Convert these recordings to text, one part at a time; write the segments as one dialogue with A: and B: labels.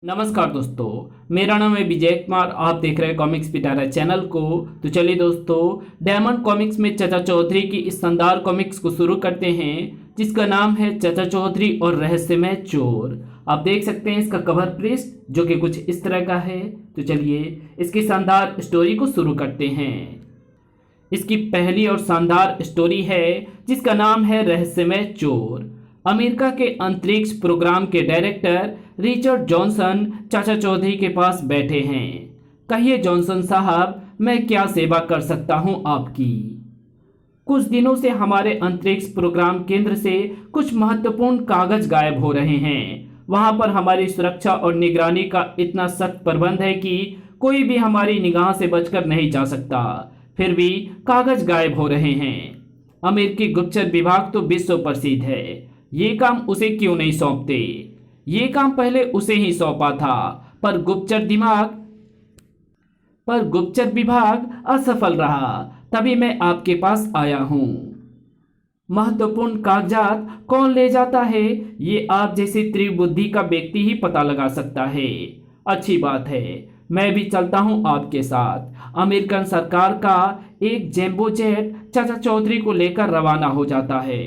A: नमस्कार दोस्तों, मेरा नाम है विजय कुमार। आप देख रहे हैं कॉमिक्स पिटारा चैनल को। तो चलिए दोस्तों, डायमंड कॉमिक्स में चाचा चौधरी की इस शानदार कॉमिक्स को शुरू करते हैं, जिसका नाम है चाचा चौधरी और रहस्यमय चोर। आप देख सकते हैं इसका कवर पृष्ठ, जो कि कुछ इस तरह का है। तो चलिए इसकी शानदार स्टोरी को शुरू करते हैं। इसकी पहली और शानदार स्टोरी है, जिसका नाम है रहस्यमय चोर। अमेरिका के अंतरिक्ष प्रोग्राम के डायरेक्टर रिचर्ड जॉनसन चाचा चौधरी के पास बैठे हैं। कहिए जॉनसन साहब, मैं क्या सेवा कर सकता हूं आपकी? कुछ दिनों से हमारे अंतरिक्ष प्रोग्राम केंद्र से कुछ महत्वपूर्ण कागज गायब हो रहे हैं। वहां पर हमारी सुरक्षा और निगरानी का इतना सख्त प्रबंध है कि कोई भी हमारी निगाह से बचकर नहीं जा सकता। फिर भी कागज गायब हो रहे हैं। अमेरिकी गुप्तचर विभाग तो विश्व प्रसिद्ध है, ये काम उसे क्यों नहीं सौंपते? ये काम पहले उसे ही सौंपा था, पर गुप्तचर विभाग असफल रहा। तभी मैं आपके पास आया हूं। महत्वपूर्ण कागजात कौन ले जाता है, ये आप जैसे त्रिबुद्धि का व्यक्ति ही पता लगा सकता है। अच्छी बात है, मैं भी चलता हूं आपके साथ। अमेरिकन सरकार का एक जैम्बो जेट चाचा चौधरी को लेकर रवाना हो जाता है।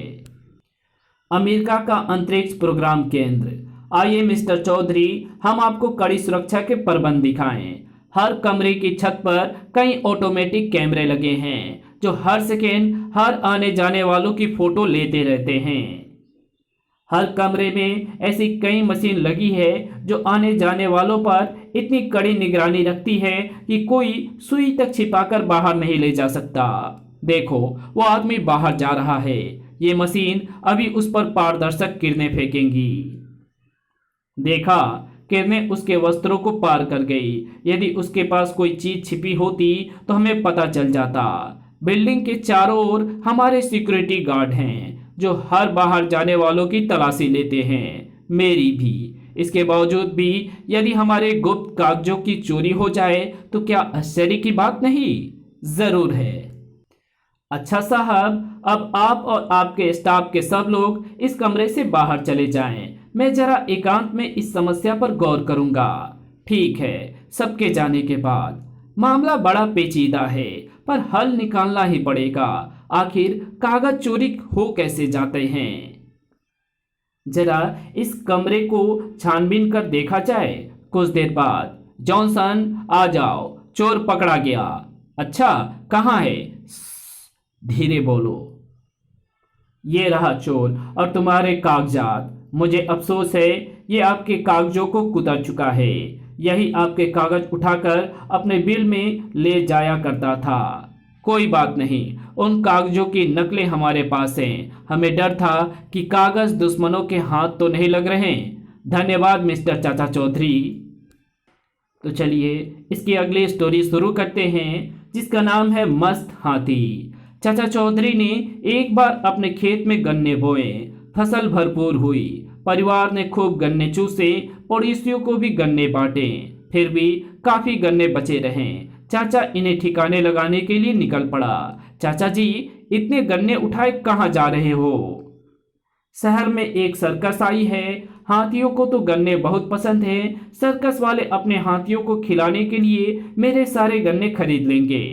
A: अमेरिका का अंतरिक्ष प्रोग्राम केंद्र। आइए मिस्टर चौधरी, हम आपको कड़ी सुरक्षा के प्रबंध दिखाएं। हर कमरे की छत पर कई ऑटोमेटिक कैमरे लगे हैं, जो हर सेकेंड हर आने जाने वालों की फोटो लेते रहते हैं। हर कमरे में ऐसी कई मशीन लगी है, जो आने जाने वालों पर इतनी कड़ी निगरानी रखती है कि कोई सुई तक छिपाकर बाहर नहीं ले जा सकता। देखो, वो आदमी बाहर जा रहा है। ये मशीन अभी उस पर पारदर्शक किरणें फेंकेंगी। देखा, किरणें उसके वस्त्रों को पार कर गई। यदि उसके पास कोई चीज छिपी होती तो हमें पता चल जाता। बिल्डिंग के चारों ओर हमारे सिक्योरिटी गार्ड हैं, जो हर बाहर जाने वालों की तलाशी लेते हैं, मेरी भी। इसके बावजूद भी यदि हमारे गुप्त कागजों की चोरी हो जाए तो क्या आश्चर्य की बात नहीं? जरूर है। अच्छा साहब, अब आप और आपके स्टाफ के सब लोग इस कमरे से बाहर चले जाएं। मैं जरा एकांत में इस समस्या पर गौर करूंगा। ठीक है। सबके जाने के बाद मामला बड़ा पेचीदा है, पर हल निकालना ही पड़ेगा। आखिर कागज चोरी हो कैसे जाते हैं? जरा इस कमरे को छानबीन कर देखा जाए। कुछ देर बाद, जॉनसन आ जाओ, चोर पकड़ा गया। अच्छा, कहाँ है? धीरे बोलो। ये रहा चोर और तुम्हारे कागजात। मुझे अफसोस है, ये आपके कागजों को कुतर चुका है। यही आपके कागज उठाकर अपने बिल में ले जाया करता था। कोई बात नहीं, उन कागजों की नकलें हमारे पास हैं। हमें डर था कि कागज दुश्मनों के हाथ तो नहीं लग रहे। धन्यवाद मिस्टर चाचा चौधरी। तो चलिए इसकी अगली स्टोरी शुरू करते हैं, जिसका नाम है मस्त हाथी। चाचा चौधरी ने एक बार अपने खेत में गन्ने बोए। फसल भरपूर हुई। परिवार ने खूब गन्ने चूसे, पड़ोसियों को भी गन्ने बांटे। फिर भी काफी गन्ने बचे रहे। चाचा इन्हें ठिकाने लगाने के लिए निकल पड़ा। चाचा जी, इतने गन्ने उठाए कहाँ जा रहे हो? शहर में एक सर्कस आई है। हाथियों को तो गन्ने बहुत पसंद है। सर्कस वाले अपने हाथियों को खिलाने के लिए मेरे सारे गन्ने खरीद लेंगे।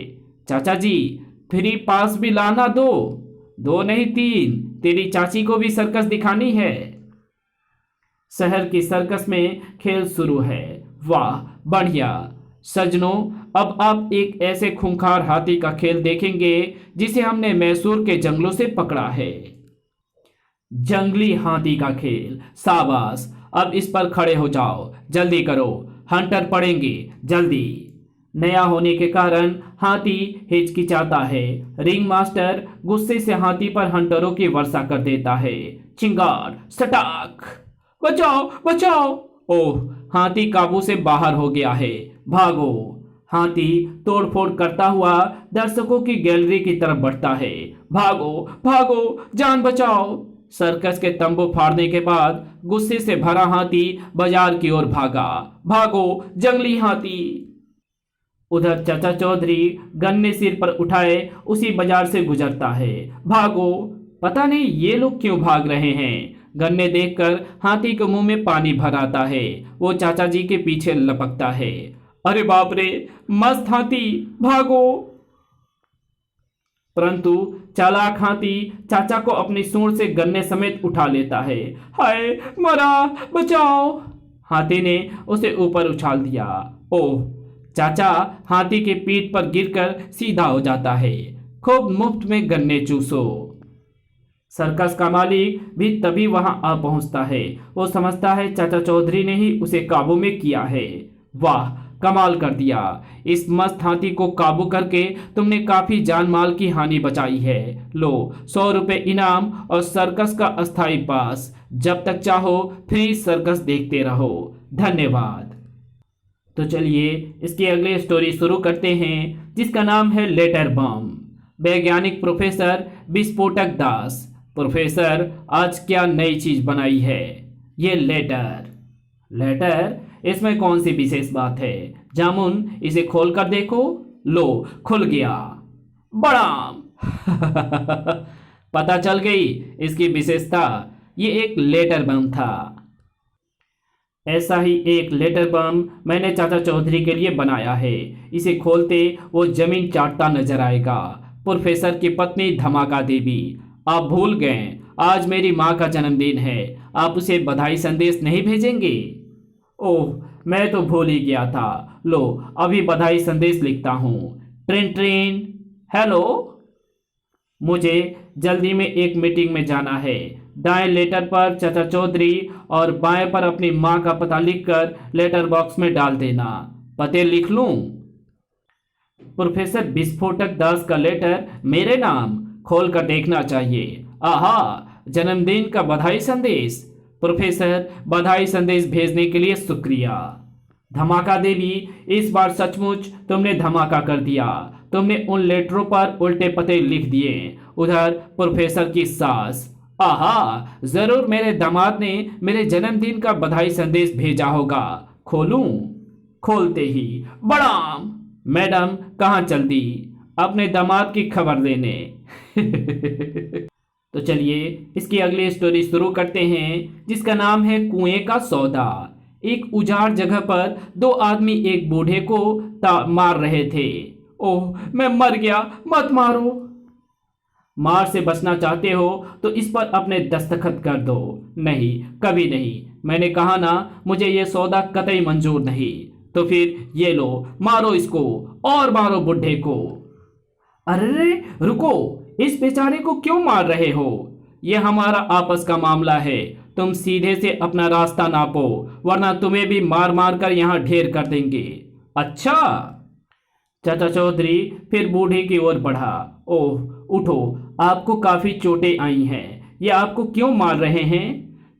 A: चाचा जी, फ्री पास भी लाना। दो नहीं 3। तेरी चाची को भी सर्कस दिखानी है। शहर की सर्कस में खेल शुरू है। वाह, बढ़िया। सजनों, अब आप एक ऐसे खूंखार हाथी का खेल देखेंगे, जिसे हमने मैसूर के जंगलों से पकड़ा है। जंगली हाथी का खेल, शाबाश। अब इस पर खड़े हो जाओ, जल्दी करो, हंटर पड़ेंगे, जल्दी। नया होने के कारण हाथी हिचकिचाता है। रिंग मास्टर गुस्से से हाथी पर हंटरों की वर्षा कर देता है। चिंगार, सटाक, बचाओ बचाओ। ओह, हाथी काबू से बाहर हो गया है। भागो। हाथी तोड़फोड़ करता हुआ दर्शकों की गैलरी की तरफ बढ़ता है। भागो भागो, जान बचाओ। सर्कस के तंबू फाड़ने के बाद गुस्से से भरा हाथी बाजार की ओर भागा। भागो जंगली हाथी। उधर चाचा चौधरी गन्ने सिर पर उठाए उसी बाजार से गुजरता है। भागो। पता नहीं ये लोग क्यों भाग रहे हैं। गन्ने देखकर हाथी के मुंह में पानी भर आता है। वो चाचा जी के पीछे लपकता है। अरे बाप रे, मस्त हाथी, भागो। परंतु चालाक हाथी चाचा को अपनी सूंड से गन्ने समेत उठा लेता है। हाय मरा, बचाओ। हाथी ने उसे ऊपर उछाल दिया। ओह, चाचा हाथी के पीठ पर गिरकर सीधा हो जाता है। खूब मुफ्त में गन्ने चूसो। सर्कस का मालिक भी तभी वहां आ पहुंचता है। वो समझता है चाचा चौधरी ने ही उसे काबू में किया है। वाह, कमाल कर दिया। इस मस्त हाथी को काबू करके तुमने काफी जान माल की हानि बचाई है। लो, 100 रुपए इनाम और सर्कस का अस्थाई पास। जब तक चाहो फ्री सर्कस देखते रहो। धन्यवाद। तो चलिए इसकी अगली स्टोरी शुरू करते हैं, जिसका नाम है लेटर बम। वैज्ञानिक प्रोफेसर विस्फोटक दास। प्रोफेसर, आज क्या नई चीज बनाई है? ये लेटर। लेटर? इसमें कौन सी विशेष बात है? जामुन, इसे खोल कर देखो। लो, खुल गया। बड़ा पता चल गई इसकी विशेषता। ये एक लेटर बम था। ऐसा ही एक लेटर बम मैंने चाचा चौधरी के लिए बनाया है। इसे खोलते वो जमीन चाटता नजर आएगा। प्रोफेसर की पत्नी धमाका देवी। आप भूल गए, आज मेरी माँ का जन्मदिन है। आप उसे बधाई संदेश नहीं भेजेंगे? ओह, मैं तो भूल ही गया था। लो, अभी बधाई संदेश लिखता हूँ। Train train. हेलो, मुझे जल्दी में एक मीटिंग में जाना है। दाएं लेटर पर चाचा चौधरी और बाएं पर अपनी माँ का पता लिखकर लेटर बॉक्स में डाल देना। पते लिख लूं? प्रोफेसर विस्फोटक दास का लेटर मेरे नाम। खोल कर देखना चाहिए। आहा, जन्मदिन का बधाई संदेश। प्रोफेसर, बधाई संदेश भेजने के लिए शुक्रिया। धमाका देवी, इस बार सचमुच तुमने धमाका कर दिया। तुमने उन लेटरों पर उल्टे पते लिख दिए। उधर प्रोफेसर की सास। आहा, जरूर मेरे दामाद ने मेरे जन्मदिन का बधाई संदेश भेजा होगा। खोलूं? खोलते ही बड़ाम, मैडम कहाँ चल दी? अपने दामाद की खबर लेने। तो चलिए इसकी अगली स्टोरी शुरू करते हैं, जिसका नाम है कुएं का सौदा। एक उजाड़ जगह पर दो आदमी एक बूढ़े को मार रहे थे। ओह, मैं मर गया, मत मारो। मार से बचना चाहते हो तो इस पर अपने दस्तखत कर दो। नहीं, कभी नहीं। मैंने कहा ना, मुझे ये सौदा कतई मंजूर नहीं। तो फिर ये लो, मारो इसको और मारो बुढ़े को। अरे रुको, इस बेचारे को क्यों मार रहे हो? ये हमारा आपस का मामला है। तुम सीधे से अपना रास्ता नापो, वरना तुम्हें भी मार मार कर यहाँ ढेर कर देंगे। अच्छा। चाचा चौधरी फिर बूढ़े की ओर बढ़ा। ओह, उठो, आपको काफी चोटें आई हैं। ये आपको क्यों मार रहे हैं?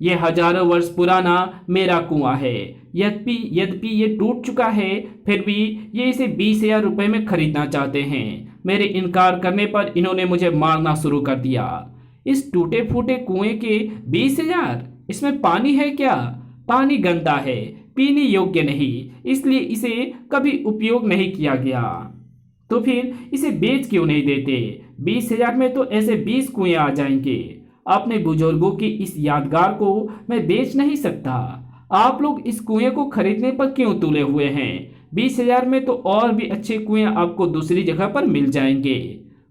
A: ये हजारों वर्ष पुराना मेरा कुआं है। यद्यपि ये टूट चुका है, फिर भी ये इसे 20,000 रुपये में खरीदना चाहते हैं। मेरे इनकार करने पर इन्होंने मुझे मारना शुरू कर दिया। इस टूटे फूटे कुएं के 20,000? इसमें पानी है क्या? पानी गंदा है, पीने योग्य नहीं, इसलिए इसे कभी उपयोग नहीं किया गया। तो फिर इसे बेच क्यों नहीं देते? 20,000 में तो ऐसे 20 कुएं आ जाएंगे। अपने बुजुर्गों की इस यादगार को मैं बेच नहीं सकता। आप लोग इस कुएं को खरीदने पर क्यों तुले हुए हैं? 20,000 में तो और भी अच्छे कुएं आपको दूसरी जगह पर मिल जाएंगे।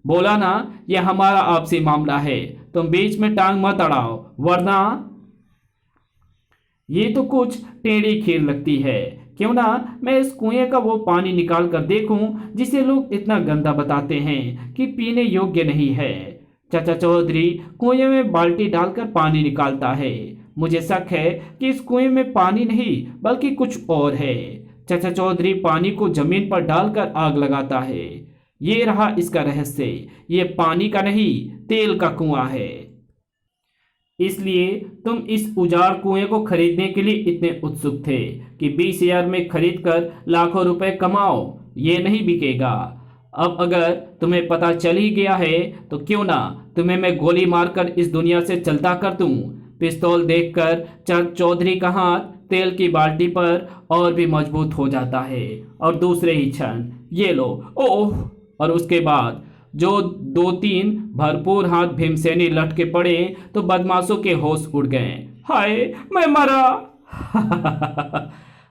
A: बोला ना, यह हमारा आपसी मामला है। तुम बीच में टांग मत अड़ाओ, वरना। ये तो कुछ टेढ़ी खीर लगती है। क्यों ना मैं इस कुएं का वो पानी निकाल कर देखूं जिसे लोग इतना गंदा बताते हैं कि पीने योग्य नहीं है। चाचा चौधरी कुएं में बाल्टी डालकर पानी निकालता है। मुझे शक है कि इस कुएं में पानी नहीं बल्कि कुछ और है। चाचा चौधरी पानी को जमीन पर डालकर आग लगाता है। ये रहा इसका रहस्य। ये पानी का नहीं, तेल का कुआं है। इसलिए तुम इस उजाड़ कुएं को खरीदने के लिए इतने उत्सुक थे कि 20,000 में खरीदकर लाखों रुपए कमाओ। ये नहीं बिकेगा। अब अगर तुम्हें पता चल ही गया है तो क्यों ना तुम्हें मैं गोली मारकर इस दुनिया से चलता कर दूं। पिस्तौल देखकर चौधरी का हाथ तेल की बाल्टी पर और भी मजबूत हो जाता है और दूसरे ही क्षण ये लो, ओह। और उसके बाद जो दो तीन भरपूर हाथ भीमसेनी लटके पड़े तो बदमाशों के होश उड़ गए। हाय मैं मरा।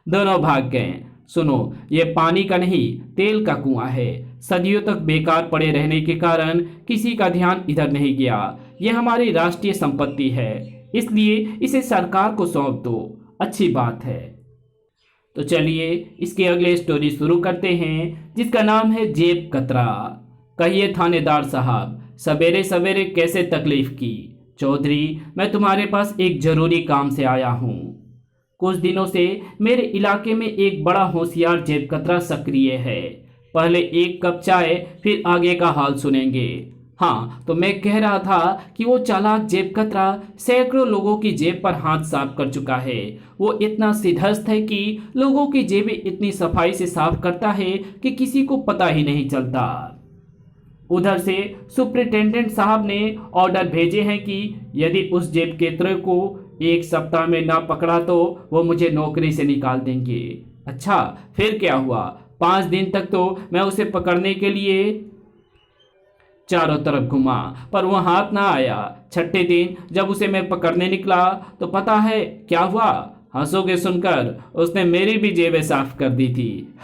A: दोनों भाग गए। सुनो, ये पानी का नहीं तेल का कुआं है। सदियों तक बेकार पड़े रहने के कारण किसी का ध्यान इधर नहीं गया। यह हमारी राष्ट्रीय संपत्ति है, इसलिए इसे सरकार को सौंप दो। अच्छी बात है। तो चलिए इसकी अगली स्टोरी शुरू करते हैं, जिसका नाम है जेब कतरा। कहिए थानेदार साहब, सवेरे सवेरे कैसे तकलीफ की? चौधरी, मैं तुम्हारे पास एक जरूरी काम से आया हूँ। कुछ दिनों से मेरे इलाके में एक बड़ा होशियार जेब कतरा सक्रिय है। पहले एक कप चाय, फिर आगे का हाल सुनेंगे। हाँ, तो मैं कह रहा था कि वो चालाक जेब कतरा सैकड़ों लोगों की जेब पर हाथ साफ कर चुका है। वो इतना सिद्धस्त है कि लोगों की जेबें इतनी सफाई से साफ करता है कि किसी को पता ही नहीं चलता। उधर से सुप्रिंटेंडेंट साहब ने ऑर्डर भेजे हैं कि यदि उस जेब कतरे को एक सप्ताह में ना पकड़ा तो वो मुझे नौकरी से निकाल देंगे। अच्छा, फिर क्या हुआ? 5 दिन तक तो मैं उसे पकड़ने के लिए चारों तरफ घुमा, पर वो हाथ ना आया। छठे दिन जब उसे मैं पकड़ने निकला तो पता है क्या हुआ? हंसोगे सुनकर, उसने मेरी भी जेबें साफ कर दी थी।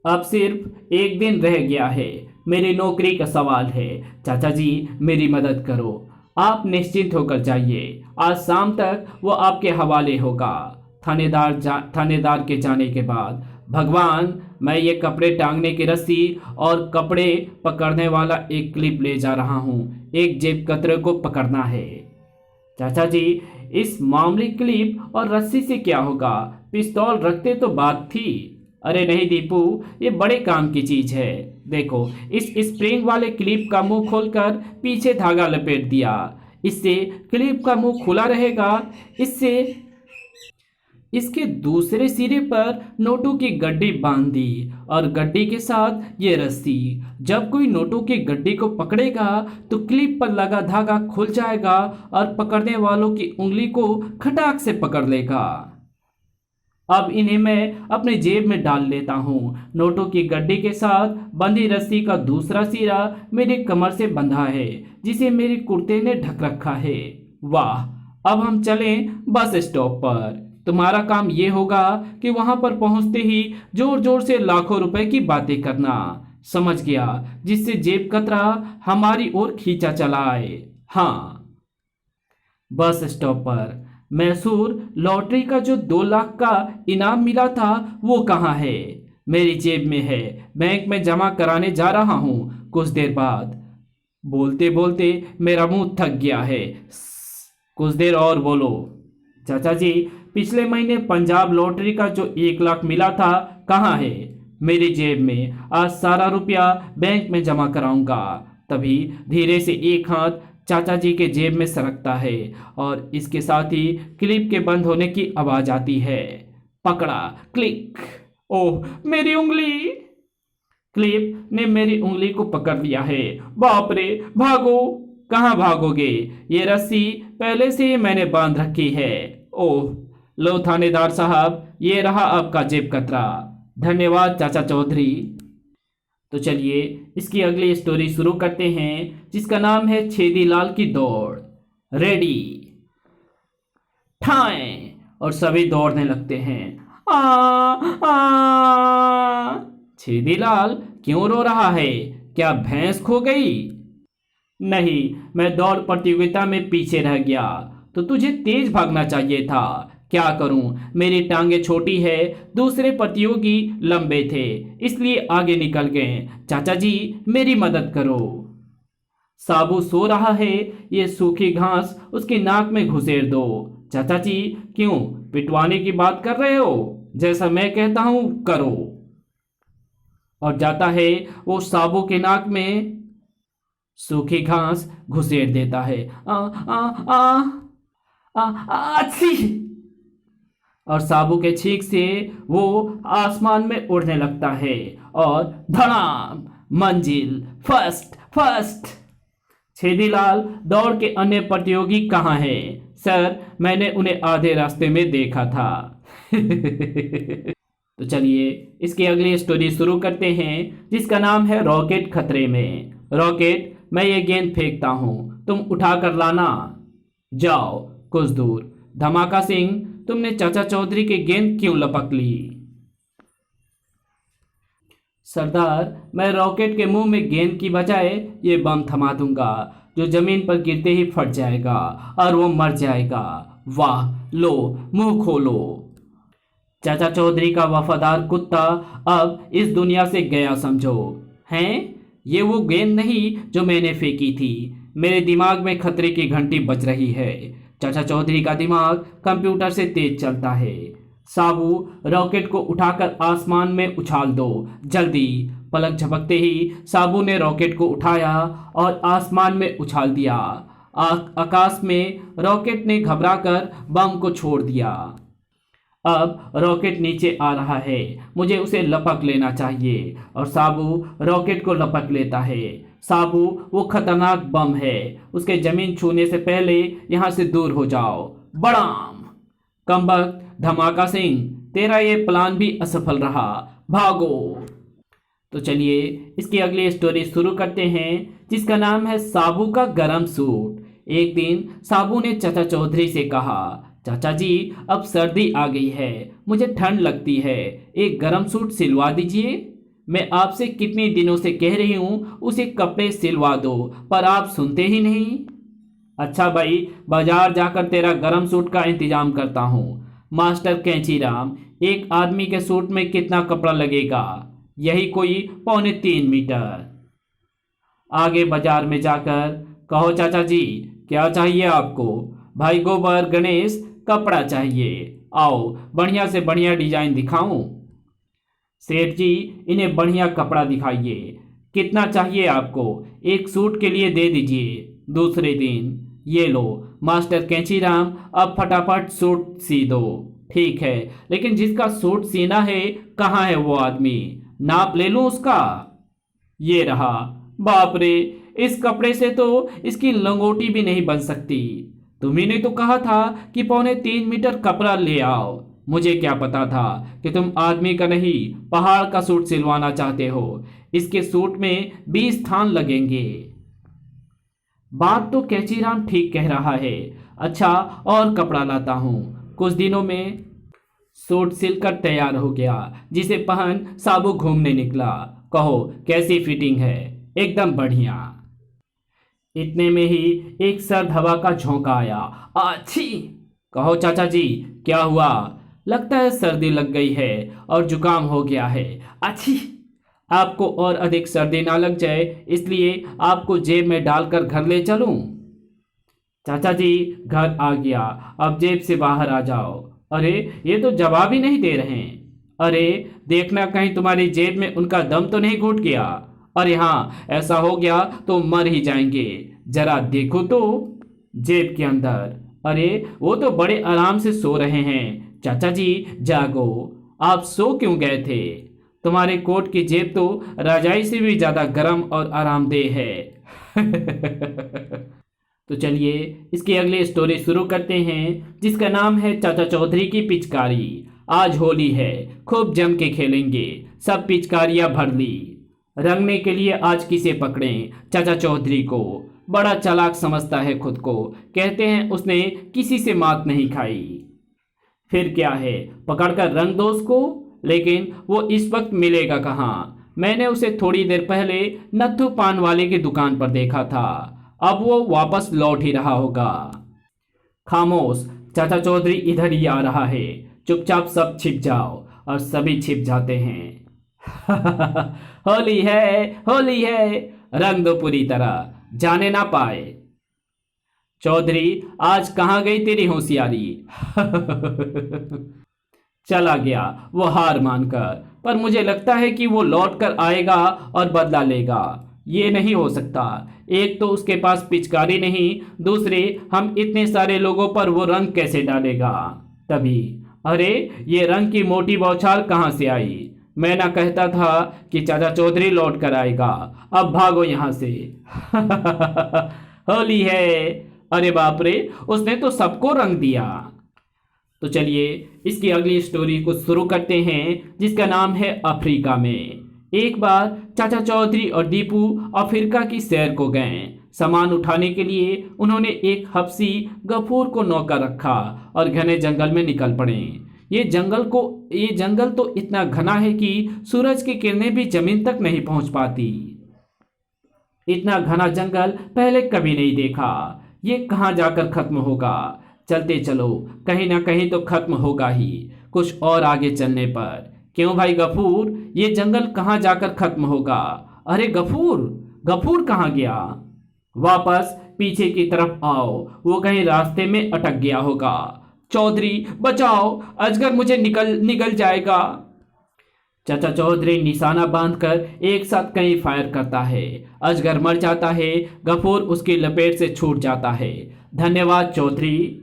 A: अब सिर्फ एक दिन रह गया है, मेरी नौकरी का सवाल है। चाचा जी, मेरी मदद करो। आप निश्चिंत होकर जाइए, आज शाम तक वो आपके हवाले होगा। थानेदार के जाने के बाद, भगवान, मैं ये कपड़े टांगने की रस्सी और कपड़े पकड़ने वाला एक क्लिप ले जा रहा हूँ। एक जेब कतरे को पकड़ना है। चाचा जी, इस मामूली क्लिप और रस्सी से क्या होगा? पिस्तौल रखते तो बात थी। अरे नहीं दीपू, ये बड़े काम की चीज है। देखो, इस स्प्रिंग वाले क्लिप का मुंह खोलकर पीछे धागा लपेट दिया। इससे क्लिप का मुंह खुला रहेगा। इससे इसके दूसरे सिरे पर नोटों की गड्डी बांध दी और गड्डी के साथ ये रस्सी। जब कोई नोटों की गड्डी को पकड़ेगा तो क्लिप पर लगा धागा खुल जाएगा और पकड़ने वालों की उंगली को खटाक से पकड़ लेगा। अब इन्हें मैं अपने जेब में डाल लेता हूँ। नोटों की गड्डी के साथ बंधी रस्सी का दूसरा सिरा मेरी कमर से बंधा है, जिसे मेरे कुर्ते ने ढक रखा है। वाह, अब हम चलें बस स्टॉप पर। तुम्हारा काम ये होगा कि वहां पर पहुंचते ही जोर जोर से लाखों रुपए की बातें करना, समझ गया? जिससे जेब कतरा हमारी ओर खींचा चला आए। हाँ। बस स्टॉप पर मैसूर लॉटरी का जो 2 लाख का इनाम मिला था वो कहाँ है? मेरी जेब में है, बैंक में जमा कराने जा रहा हूँ कुछ देर बाद। बोलते बोलते मेरा मुंह थक गया है। कुछ देर और बोलो। चाचा जी, पिछले महीने पंजाब लॉटरी का जो 1 लाख मिला था कहाँ है? मेरी जेब में। आज सारा रुपया बैंक में जमा कराऊंगा। तभी धीरे से एक हाथ चाचा जी के जेब में सरकता है और इसके साथ ही क्लिप के बंद होने की आवाज आती है। पकड़ा, क्लिक। ओह, मेरी उंगली! क्लिप ने मेरी उंगली को पकड़ लिया है। बाप रे, भागो! कहाँ भागोगे? ये रस्सी पहले से ही मैंने बांध रखी है। ओह, लो थानेदार साहब, ये रहा आपका जेब कतरा। धन्यवाद चाचा चौधरी। तो चलिए इसकी अगली स्टोरी शुरू करते हैं, जिसका नाम है छेदीलाल की दौड़। रेडी, ठाएं, और सभी दौड़ने लगते हैं। आ, आ, छेदीलाल क्यों रो रहा है? क्या भैंस खो गई? नहीं, मैं दौड़ प्रतियोगिता में पीछे रह गया। तो तुझे तेज भागना चाहिए था। क्या करूं, मेरी टांगे छोटी है, दूसरे प्रतियोगी लंबे थे, इसलिए आगे निकल गए। चाचा जी, मेरी मदद करो। साबू सो रहा है, ये सूखी घास उसकी नाक में घुसेड़ दो। चाचा जी, क्यों पिटवाने की बात कर रहे हो? जैसा मैं कहता हूं करो। और जाता है वो साबू के नाक में सूखी घास घुसेड़ देता है। आ आ आ अच्छी! और साबू के छींक से वो आसमान में उड़ने लगता है और धड़ाम, मंजिल, फर्स्ट फर्स्ट। छेदीलाल, दौड़ के अन्य प्रतियोगी कहाँ हैं? सर, मैंने उन्हें आधे रास्ते में देखा था। तो चलिए इसकी अगली स्टोरी शुरू करते हैं, जिसका नाम है रॉकेट खतरे में। रॉकेट, मैं ये गेंद फेंकता हूँ, तुम उठा कर लाना। जाओ कुछ दूर। धमाका सिंह, तुमने चाचा चौधरी की गेंद क्यों लपक ली? सरदार, मैं रॉकेट के मुंह में गेंद की बजाय ये बम थमा दूंगा, जो जमीन पर गिरते ही फट जाएगा और वो मर जाएगा। वाह, लो मुंह खोलो। चाचा चौधरी का वफादार कुत्ता अब इस दुनिया से गया समझो। हैं? ये वो गेंद नहीं जो मैंने फेंकी थी। मेरे दिमाग में खतरे की घंटी बज रही है। चाचा चौधरी का दिमाग कंप्यूटर से तेज चलता है। साबू, रॉकेट को उठाकर आसमान में उछाल दो, जल्दी। पलक झपकते ही साबू ने रॉकेट को उठाया और आसमान में उछाल दिया। आकाश में रॉकेट ने घबराकर बम को छोड़ दिया। अब रॉकेट नीचे आ रहा है, मुझे उसे लपक लेना चाहिए। और साबू रॉकेट को लपक लेता है। साबू, वो खतरनाक बम है, उसके जमीन छूने से पहले यहाँ से दूर हो जाओ। बड़ाम! कमबख्त धमाका सिंह, तेरा ये प्लान भी असफल रहा, भागो। तो चलिए इसकी अगली स्टोरी शुरू करते हैं, जिसका नाम है साबू का गरम सूट। एक दिन साबू ने चाचा चौधरी से कहा, चाचा जी अब सर्दी आ गई है, मुझे ठंड लगती है, एक गरम सूट सिलवा दीजिए। मैं आपसे कितने दिनों से कह रही हूँ उसे कपड़े सिलवा दो, पर आप सुनते ही नहीं। अच्छा भाई, बाजार जाकर तेरा गरम सूट का इंतजाम करता हूँ। मास्टर कैंचीराम, एक आदमी के सूट में कितना कपड़ा लगेगा? यही कोई 3.25 मीटर। आगे बाजार में जाकर कहो, चाचा जी क्या चाहिए आपको? भाई गोबर गणेश, कपड़ा चाहिए। आओ बढ़िया से बढ़िया डिजाइन दिखाऊं। सेठ जी, इन्हें बढ़िया कपड़ा दिखाइए। कितना चाहिए आपको? एक सूट के लिए दे दीजिए। दूसरे दिन, ये लो मास्टर कैंचीराम, अब फटाफट सूट सी दो। ठीक है, लेकिन जिसका सूट सीना है कहाँ है वो आदमी? नाप ले लूं उसका? ये रहा। बाप रे, इस कपड़े से तो इसकी लंगोटी भी नहीं बन सकती। तुम्ही ने तो कहा था कि 3.25 मीटर कपड़ा ले आओ। मुझे क्या पता था कि तुम आदमी का नहीं पहाड़ का सूट सिलवाना चाहते हो। इसके सूट में 20 थान लगेंगे। बात तो कैंचीराम ठीक कह रहा है। अच्छा, और कपड़ा लाता हूँ। कुछ दिनों में सूट सिलकर तैयार हो गया, जिसे पहन साबू घूमने निकला। कहो कैसी फिटिंग है? एकदम बढ़िया। इतने में ही एक सर्द हवा का झोंका आया। आछी! कहो चाचा जी क्या हुआ? लगता है सर्दी लग गई है और जुकाम हो गया है। आछी! आपको और अधिक सर्दी ना लग जाए इसलिए आपको जेब में डालकर घर ले चलूं? चाचा जी घर आ गया, अब जेब से बाहर आ जाओ। अरे ये तो जवाब ही नहीं दे रहे हैं। अरे देखना कहीं तुम्हारी जेब में उनका दम तो नहीं घुट गया। अरे हाँ, ऐसा हो गया तो मर ही जाएंगे। जरा देखो तो जेब के अंदर। अरे वो तो बड़े आराम से सो रहे हैं। चाचा जी जागो, आप सो क्यों गए थे? तुम्हारे कोट की जेब तो रजाई से भी ज्यादा गर्म और आरामदेह है। तो चलिए इसकी अगली स्टोरी शुरू करते हैं, जिसका नाम है चाचा चौधरी की पिचकारी। आज होली है, खूब जम के खेलेंगे। सब पिचकारियां भर ली। रंगने के लिए आज किसे पकड़ें? चाचा चौधरी को। बड़ा चालाक समझता है खुद को। कहते हैं उसने किसी से मात नहीं खाई। फिर क्या है, पकड़कर रंग दो उसको। लेकिन वो इस वक्त मिलेगा कहाँ? मैंने उसे थोड़ी देर पहले नत्थू पान वाले की दुकान पर देखा था। अब वो वापस लौट ही रहा होगा। खामोश, चाचा चौधरी इधर ही आ रहा है। चुपचाप सब छिप जाओ। और सभी छिप जाते हैं। होली है, होली है, रंग दो पूरी तरह, जाने ना पाए। चौधरी आज कहाँ गई तेरी होशियारी? चला गया वो हार मानकर, पर मुझे लगता है कि वो लौट कर आएगा और बदला लेगा। ये नहीं हो सकता। एक तो उसके पास पिचकारी नहीं, दूसरे हम इतने सारे लोगों पर वो रंग कैसे डालेगा? तभी अरे ये रंग की मोटी बौछार कहाँ से आई? मैं ना कहता था कि चाचा चौधरी लौट कर आएगा। अब भागो यहाँ से। होली है। अरे बाप रे, उसने तो सबको रंग दिया। तो चलिए इसकी अगली स्टोरी को शुरू करते हैं, जिसका नाम है अफ्रीका में। एक बार चाचा चौधरी और दीपू अफ्रीका की सैर को गए। सामान उठाने के लिए उन्होंने एक हबशी गफूर को नौकर रखा और घने जंगल में निकल पड़े। ये जंगल तो इतना घना है कि सूरज की किरणें भी जमीन तक नहीं पहुंच पाती। इतना घना जंगल पहले कभी नहीं देखा। ये कहाँ जाकर खत्म होगा? चलते चलो, कहीं ना कहीं तो खत्म होगा ही, कुछ और आगे चलने पर। क्यों भाई गफूर, ये जंगल कहाँ जाकर खत्म होगा? अरे गफूर, गफूर कहाँ गया? वापस पीछे की तरफ आओ, वो कहीं रास्ते में अटक गया होगा। चौधरी बचाओ, अजगर मुझे निगल जाएगा। चाचा चौधरी निशाना बांधकर एक साथ कई फायर करता है। अजगर मर जाता है, गफूर उसकी लपेट से छूट जाता है। धन्यवाद चौधरी।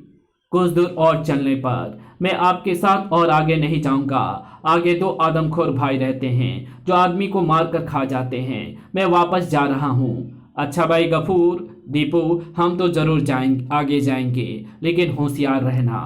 A: कुछ दूर और चलने पर मैं आपके साथ और आगे नहीं जाऊंगा। आगे दो आदमखोर भाई रहते हैं जो आदमी को मारकर खा जाते हैं। मैं वापस जा रहा हूँ। अच्छा भाई गफूर, दीपू, हम तो जरूर आगे जाएंगे, लेकिन होशियार रहना।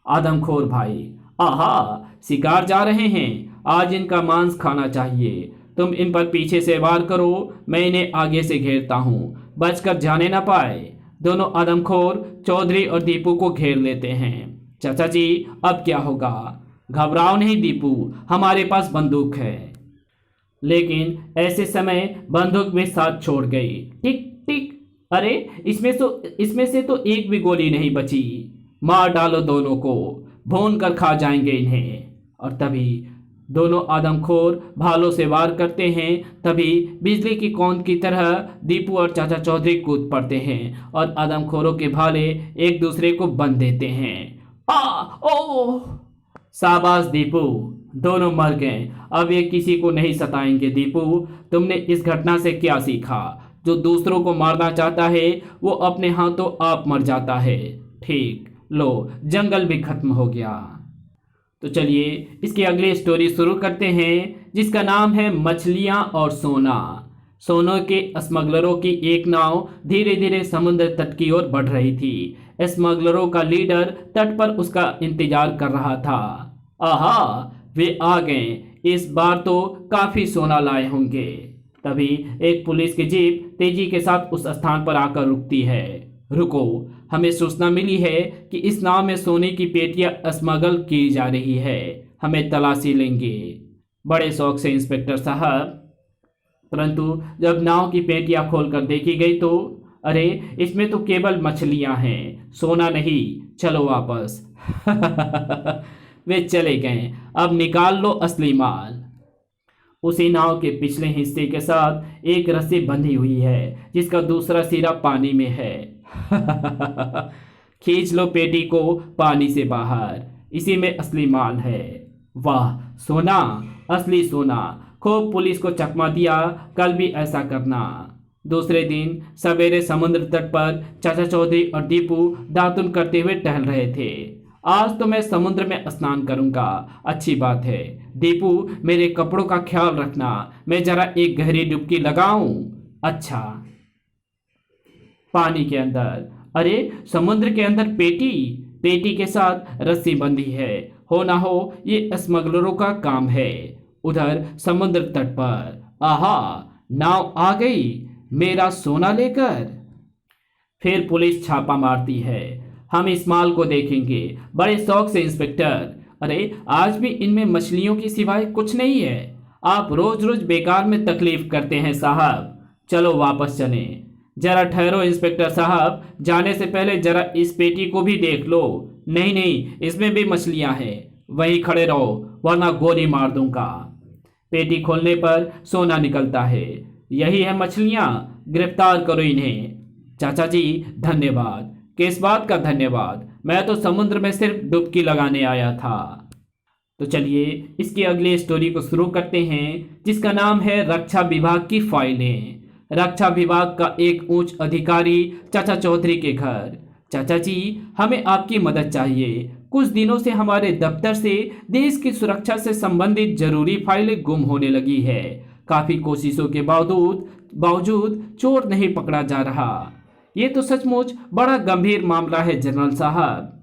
A: आदमखोर भाई, आहा, शिकार जा रहे हैं, आज इनका मांस खाना चाहिए। तुम इन पर पीछे से वार करो, मैं इन्हें आगे से घेरता हूँ, बचकर जाने ना पाए। दोनों आदमखोर चौधरी और दीपू को घेर लेते हैं। चाचा जी, अब क्या होगा? घबराओ नहीं दीपू, हमारे पास बंदूक है। लेकिन ऐसे समय बंदूक भी साथ छोड़ गई। टिक टिक, अरे इसमें से तो एक भी गोली नहीं बची। मार डालो दोनों को, भून कर खा जाएंगे इन्हें। और तभी दोनों आदमखोर भालों से वार करते हैं। तभी बिजली की कौंध की तरह दीपू और चाचा चौधरी कूद पड़ते हैं और आदमखोरों के भाले एक दूसरे को बंध देते हैं। ओ, शाबाश दीपू, दोनों मर गए। अब ये किसी को नहीं सताएंगे। दीपू, तुमने इस घटना से क्या सीखा? जो दूसरों को मारना चाहता है वो अपने हाथों आप मर जाता है। ठीक, लो, जंगल भी खत्म हो गया। तो चलिए इसकी अगली स्टोरी शुरू करते हैं, जिसका नाम है मछलियां और सोना। सोने के स्मगलरों की एक नाव धीरे धीरे समुद्र तट की ओर बढ़ रही थी। स्मगलरों का लीडर तट पर उसका इंतजार कर रहा था। आहा, वे आ गए, इस बार तो काफी सोना लाए होंगे। तभी एक पुलिस की जीप तेजी के साथ उस स्थान पर आकर रुकती है। रुको, हमें सूचना मिली है कि इस नाव में सोने की पेटियां स्मगल की जा रही है, हमें तलाशी लेंगे। बड़े शौक से इंस्पेक्टर साहब। परंतु जब नाव की पेटियां खोलकर देखी गई तो अरे, इसमें तो केवल मछलियां हैं, सोना नहीं। चलो वापस। वे चले गए। अब निकाल लो असली माल। उसी नाव के पिछले हिस्से के साथ एक रस्सी बंधी हुई है, जिसका दूसरा सिरा पानी में है। खींच लो पेटी को पानी से बाहर, इसी में असली माल है। वाह, सोना, असली सोना। खूब पुलिस को चकमा दिया, कल भी ऐसा करना। दूसरे दिन सवेरे समुद्र तट पर चाचा चौधरी और दीपू दातुन करते हुए टहल रहे थे। आज तो मैं समुद्र में स्नान करूंगा। अच्छी बात है। दीपू, मेरे कपड़ों का ख्याल रखना, मैं जरा एक गहरी डुबकी लगाऊं। अच्छा। पानी के अंदर, अरे समुद्र के अंदर पेटी के साथ रस्सी बंधी है। हो ना हो ये स्मगलरों का काम है। उधर समुद्र तट पर, आहा, नाव आ गई मेरा सोना लेकर। फिर पुलिस छापा मारती है। हम इस माल को देखेंगे बड़े शौक से इंस्पेक्टर। अरे, आज भी इनमें मछलियों की सिवाय कुछ नहीं है। आप रोज रोज बेकार में तकलीफ करते हैं साहब। चलो वापस चलें। जरा ठहरो इंस्पेक्टर साहब, जाने से पहले जरा इस पेटी को भी देख लो। नहीं, इसमें भी मछलियां हैं। वहीं खड़े रहो वरना गोली मार दूंगा। पेटी खोलने पर सोना निकलता है। यही है मछलियां, गिरफ्तार करो इन्हें। चाचा जी धन्यवाद। किस बात का धन्यवाद, मैं तो समुद्र में सिर्फ डुबकी लगाने आया था। तो चलिए इसकी अगली स्टोरी को शुरू करते हैं, जिसका नाम है रक्षा विभाग की फाइलें। रक्षा विभाग का एक उच्च अधिकारी चाचा चौधरी के घर। चाचा जी, हमें आपकी मदद चाहिए। कुछ दिनों से हमारे दफ्तर से देश की सुरक्षा से संबंधित जरूरी फाइलें गुम होने लगी है। काफी कोशिशों के बावजूद चोर नहीं पकड़ा जा रहा। ये तो सचमुच बड़ा गंभीर मामला है जनरल साहब।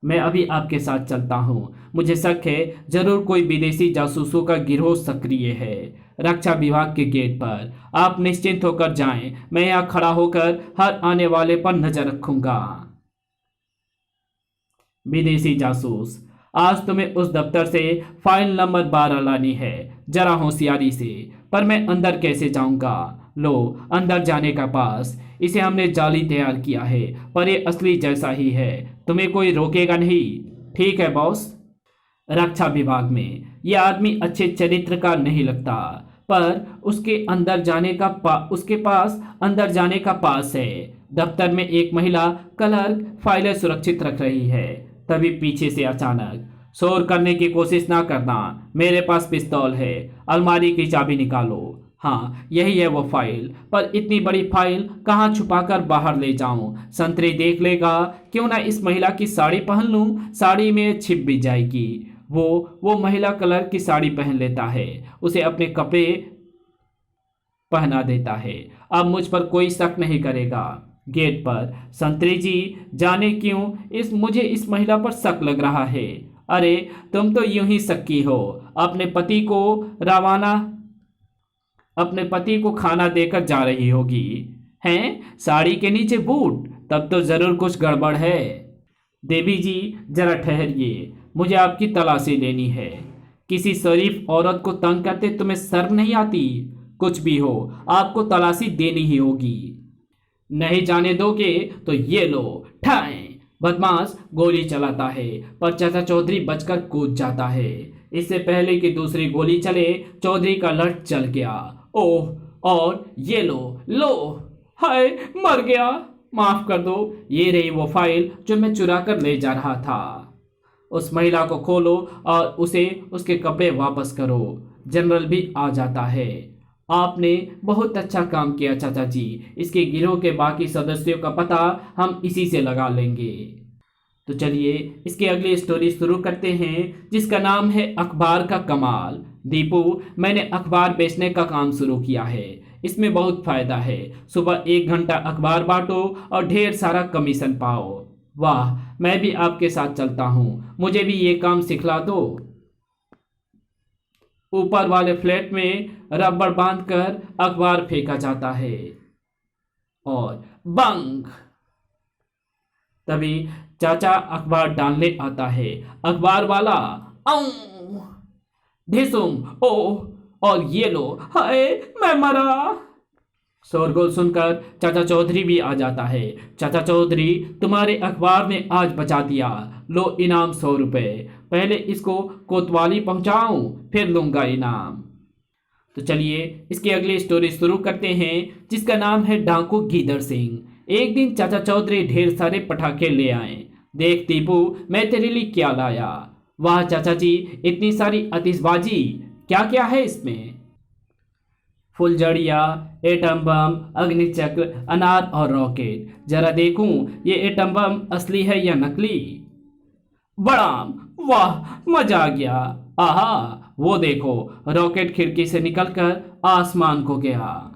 A: मैं अभी आपके साथ चलता हूँ। मुझे शक है जरूर कोई विदेशी जासूसों का गिरोह सक्रिय है। रक्षा विभाग के गेट पर आप निश्चिंत होकर जाएं। मैं यहाँ खड़ा होकर हर आने वाले पर नजर रखूंगा। विदेशी जासूस, आज तुम्हें उस दफ्तर से फाइल नंबर 12 लानी है। जरा होशियारी से। पर मैं अंदर कैसे जाऊंगा? लो, अंदर जाने का पास। इसे हमने जाली तैयार किया है, पर ये असली जैसा ही है। तुम्हें कोई रोकेगा नहीं। ठीक है बॉस। रक्षा विभाग में यह आदमी अच्छे चरित्र का नहीं लगता, पर उसके पास अंदर जाने का पास है। दफ्तर में एक महिला क्लर्क फाइलें सुरक्षित रख रही है। तभी पीछे से अचानक, शोर करने की कोशिश ना करना, मेरे पास पिस्तौल है। अलमारी की चाबी निकालो। हाँ, यही है वो फाइल। पर इतनी बड़ी फाइल कहाँ छुपाकर बाहर ले जाऊं? संतरी देख लेगा। क्यों ना इस महिला की साड़ी पहन लूं? साड़ी में छिप भी जाएगी। वो महिला कलर की साड़ी पहन लेता है, उसे अपने कपड़े पहना देता है। अब मुझ पर कोई शक नहीं करेगा। गेट पर, संतरी जी, जाने क्यों मुझे इस महिला पर शक लग रहा है। अरे, तुम तो यूं ही शक्की हो। अपने पति को खाना देकर जा रही होगी। हैं? साड़ी के नीचे बूट? तब तो जरूर कुछ गड़बड़ है। देवी जी, जरा ठहरिए, मुझे आपकी तलाशी लेनी है। किसी शरीफ औरत को तंग करते तुम्हें शर्म नहीं आती? कुछ भी हो, आपको तलाशी देनी ही होगी। नहीं जाने दोगे तो ये लो, ठाएं। बदमाश गोली चलाता है, पर चाचा चौधरी बचकर कूद जाता है। इससे पहले कि दूसरी गोली चले, चौधरी का लठ चल गया। ओह, और ये लो, हाय, मर गया। माफ कर दो। ये रही वो फाइल जो मैं चुरा कर ले जा रहा था। उस महिला को खोलो और उसे उसके कपड़े वापस करो। जनरल भी आ जाता है। आपने बहुत अच्छा काम किया चाचा जी। इसके गिरोह के बाकी सदस्यों का पता हम इसी से लगा लेंगे। तो चलिए इसकी अगली स्टोरी शुरू करते हैं, जिसका नाम है अखबार का कमाल। दीपू, मैंने अखबार बेचने का काम शुरू किया है। इसमें बहुत फायदा है। सुबह 1 घंटा अखबार बांटो और ढेर सारा कमीशन पाओ। वाह, मैं भी आपके साथ चलता हूँ। मुझे भी ये काम सिखला दो। ऊपर वाले फ्लैट में रबड़ बांधकर अखबार फेंका जाता है और बंग। तभी चाचा अखबार डालने आता है। अखबार वाला, आऊं, ढिसुम, ओ, और ये लो, हाय, मैं मरा। शोरगुल सुनकर चाचा चौधरी भी आ जाता है। चाचा चौधरी, तुम्हारे अखबार ने आज बचा दिया। लो इनाम 100 रुपए। पहले इसको कोतवाली पहुंचाऊं, फिर लूंगा इनाम। तो चलिए इसकी अगली स्टोरी शुरू करते हैं, जिसका नाम है डाकू गीदड़ सिंह। एक दिन चाचा चौधरी ढेर सारे पटाखे ले आए। देख दीपू, मैं तेरे लिए क्या लाया। वाह चाचा जी, इतनी सारी आतिशबाजी, क्या क्या है इसमें? फुलझड़िया, एटम बम, अग्निचक्र, अनार और रॉकेट। जरा देखूं ये एटम बम असली है या नकली। बड़ाम, वाह, मजा आ गया। आहा, वो देखो, रॉकेट खिड़की से निकलकर आसमान को गया।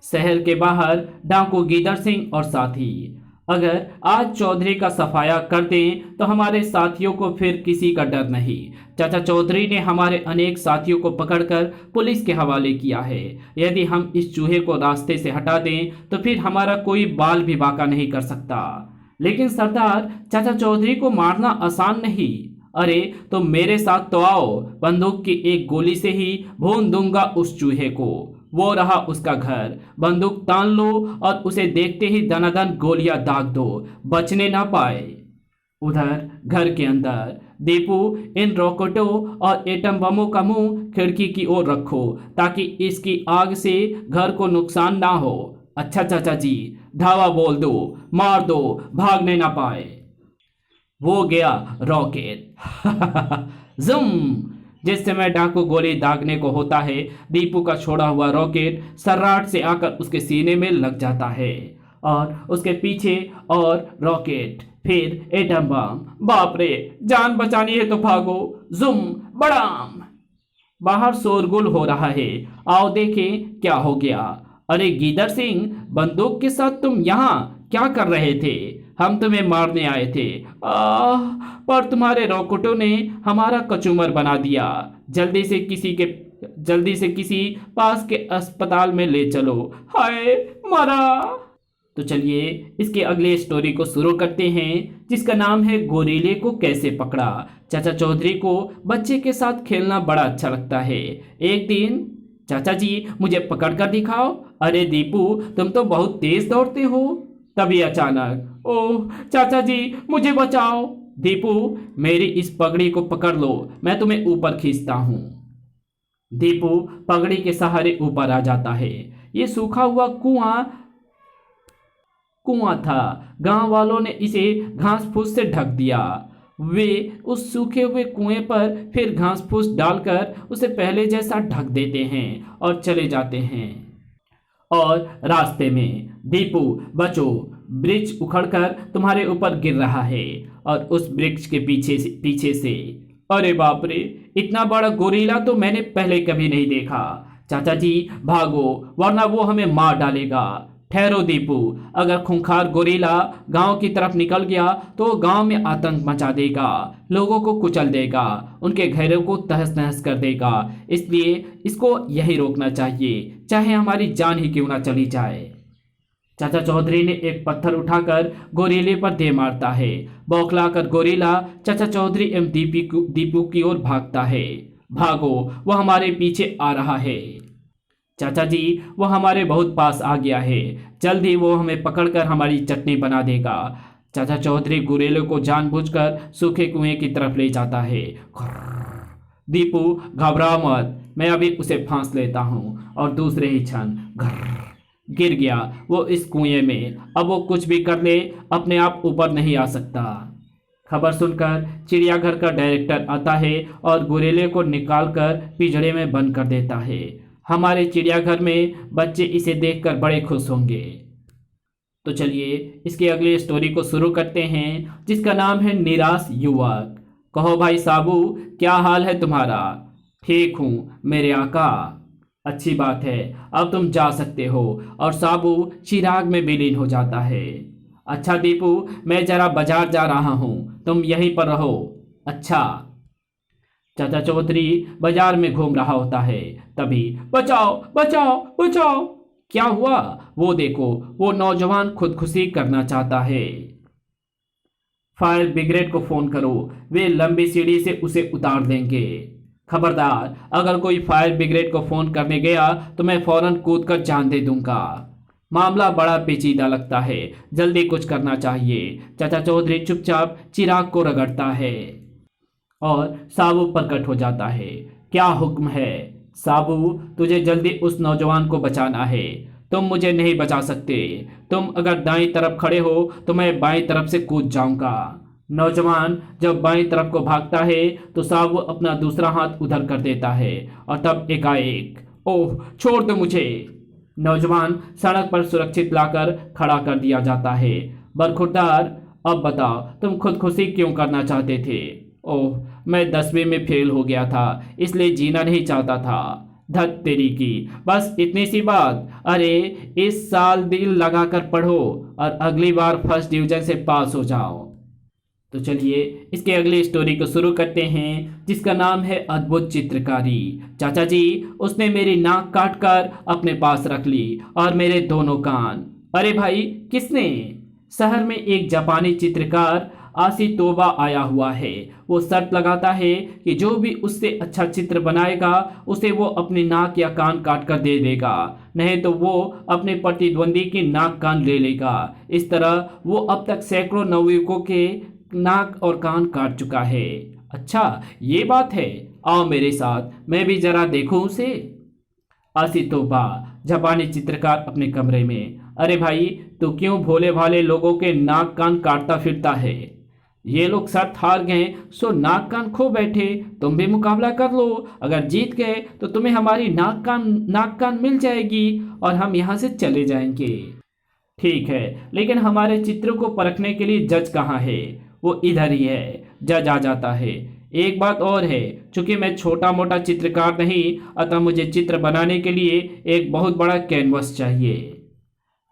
A: शहर के बाहर डाकू गीदड़ सिंह और साथी। अगर आज चौधरी का सफाया कर दें तो हमारे साथियों को फिर किसी का डर नहीं। चाचा चौधरी ने हमारे अनेक साथियों को पकड़कर पुलिस के हवाले किया है। यदि हम इस चूहे को रास्ते से हटा दें तो फिर हमारा कोई बाल भी बांका नहीं कर सकता। लेकिन सरदार, चाचा चौधरी को मारना आसान नहीं। अरे तो मेरे साथ तो आओ। बंदूक की एक गोली से ही भून दूंगा उस चूहे को। वो रहा उसका घर। बंदूक तान लो और उसे देखते ही दनादन गोलियां दाग दो, बचने ना पाए। उधर घर के अंदर, दीपू, इन रॉकेटों और एटम बमों का मुंह खिड़की की ओर रखो ताकि इसकी आग से घर को नुकसान ना हो। अच्छा चाचा जी, धावा बोल दो, मार दो, भागने ना पाए। वो गया रॉकेट। जुम। जिस समय डाकू गोली दागने को होता है, दीपू का छोड़ा हुआ रॉकेट सर्राट से आकर उसके सीने में लग जाता है और उसके पीछे और रॉकेट, फिर एटम बम। बाप रे, जान बचानी है तो भागो। जुम, बड़ाम। बाहर शोरगुल हो रहा है। आओ देखें क्या हो गया। अरे गीदड़ सिंह, बंदूक के साथ तुम यहाँ क्या कर रहे थे? हम तुम्हें मारने आए थे। आह, पर तुम्हारे रॉकेटों ने हमारा कचूमर बना दिया। जल्दी से किसी पास के अस्पताल में ले चलो। हाय, मरा। तो चलिए इसके अगले स्टोरी को शुरू करते हैं, जिसका नाम है गोरीले को कैसे पकड़ा। चाचा चौधरी को बच्चे के साथ खेलना बड़ा अच्छा लगता है। एक दिन, चाचा जी मुझे पकड़ कर दिखाओ। अरे दीपू, तुम तो बहुत तेज दौड़ते हो। तभी अचानक, ओह चाचा जी मुझे बचाओ। दीपू, मेरी इस पगड़ी को पकड़ लो, मैं तुम्हें ऊपर खींचता हूँ। दीपू पगड़ी के सहारे ऊपर आ जाता है। ये सूखा हुआ कुआं था। गांव वालों ने इसे घास फूस से ढक दिया। वे उस सूखे हुए कुएं पर फिर घास फूस डालकर उसे पहले जैसा ढक देते हैं और चले जाते हैं। और रास्ते में, दीपू बचो, वृक्ष उखड़कर तुम्हारे ऊपर गिर रहा है। और उस वृक्ष के पीछे से अरे बाप रे, इतना बड़ा गोरिल्ला तो मैंने पहले कभी नहीं देखा। चाचा जी भागो, वरना वो हमें मार डालेगा। ठहरो दीपू, अगर खूंखार गोरिल्ला गांव की तरफ निकल गया तो गांव में आतंक मचा देगा, लोगों को कुचल देगा, उनके घरों को तहस नहस कर देगा। इसलिए इसको यही रोकना चाहिए, चाहे हमारी जान ही क्यों ना चली जाए। चाचा चौधरी ने एक पत्थर उठाकर गोरीले पर दे मारता है। बौखलाकर गोरीला चाचा चौधरी एवं दीपू की ओर भागता है। भागो, वो हमारे पीछे आ रहा है। चाचा जी, वो हमारे बहुत पास आ गया है। जल्द ही वो हमें पकड़कर हमारी चटनी बना देगा। चाचा चौधरी गोरीले को जानबूझकर सूखे कुएं की तरफ ले जाता है। दीपू घबरा मत, मैं अभी उसे फांस लेता हूँ। और दूसरे ही क्षण गिर गया वो इस कुएं में। अब वो कुछ भी कर ले, अपने आप ऊपर नहीं आ सकता। खबर सुनकर चिड़ियाघर का डायरेक्टर आता है और गोरेले को निकालकर पिंजरे में बंद कर देता है। हमारे चिड़ियाघर में बच्चे इसे देखकर बड़े खुश होंगे। तो चलिए इसके अगले स्टोरी को शुरू करते हैं, जिसका नाम है निराश युवक। कहो भाई साबू, क्या हाल है तुम्हारा? ठीक हूँ मेरे आका। अच्छी बात है, अब तुम जा सकते हो। और साबू चिराग में विलीन हो जाता है। अच्छा दीपू, मैं जरा बाजार जा रहा हूँ, तुम यहीं पर रहो। अच्छा। चाचा चौधरी बाजार में घूम रहा होता है। तभी बचाओ बचाओ बचाओ, क्या हुआ? वो देखो, वो नौजवान खुदकुशी करना चाहता है। फायर ब्रिगेड को फोन करो, वे लंबी सीढ़ी से उसे उतार देंगे। खबरदार, अगर कोई फायर ब्रिगेड को फोन करने गया तो मैं फौरन कूद कर जान दे दूंगा। मामला बड़ा पेचीदा लगता है, जल्दी कुछ करना चाहिए। चाचा चौधरी चुपचाप चिराग को रगड़ता है और साबू प्रकट हो जाता है। क्या हुक्म है? साबू, तुझे जल्दी उस नौजवान को बचाना है। तुम मुझे नहीं बचा सकते। तुम अगर दाईं तरफ खड़े हो तो मैं बाईं तरफ से कूद जाऊंगा। नौजवान जब बाईं तरफ को भागता है तो साबू अपना दूसरा हाथ उधर कर देता है और तब एकाएक, ओह छोड़ दो मुझे। नौजवान सड़क पर सुरक्षित लाकर खड़ा कर दिया जाता है। बरखुरदार, अब बताओ तुम खुदकुशी क्यों करना चाहते थे? ओह, मैं 10वीं में फेल हो गया था, इसलिए जीना नहीं चाहता था। धत तेरी की, बस इतनी सी बात। अरे इस साल दिल लगाकर पढ़ो और अगली बार फर्स्ट डिवीजन से पास हो जाओ। तो चलिए इसके अगले स्टोरी को शुरू करते हैं, जिसका नाम है अद्भुत चित्रकारी। चाचा जी, उसने मेरी नाक काट कर अपने पास रख ली और मेरे दोनों कान। अरे भाई, किसने? शहर में एक जापानी चित्रकार आसी तोबा आया हुआ है। वो शर्त लगाता है कि जो भी उससे अच्छा चित्र बनाएगा उसे वो अपनी नाक या कान काट कर दे देगा, नहीं तो वो अपने प्रतिद्वंदी की नाक कान ले लेगा। इस तरह वो अब तक सैकड़ों नवयुवकों के नाक और कान काट चुका है। अच्छा ये बात है, आओ मेरे साथ, मैं भी जरा देखूं उसे। आसी तोबा, जापानी चित्रकार अपने कमरे में। अरे भाई, तू क्यों भोले भाले लोगों के नाक कान काटता फिरता है? ये लोग शर्त हार गए सो नाक कान खो बैठे, तुम भी मुकाबला कर लो। अगर जीत गए तो तुम्हें हमारी नाक कान मिल जाएगी और हम यहाँ से चले जाएंगे। ठीक है, लेकिन हमारे चित्रों को परखने के लिए जज कहाँ है? वो इधर ही है। जज आ जाता है। एक बात और है, चूंकि मैं छोटा मोटा चित्रकार नहीं, अतः मुझे चित्र बनाने के लिए एक बहुत बड़ा कैनवस चाहिए।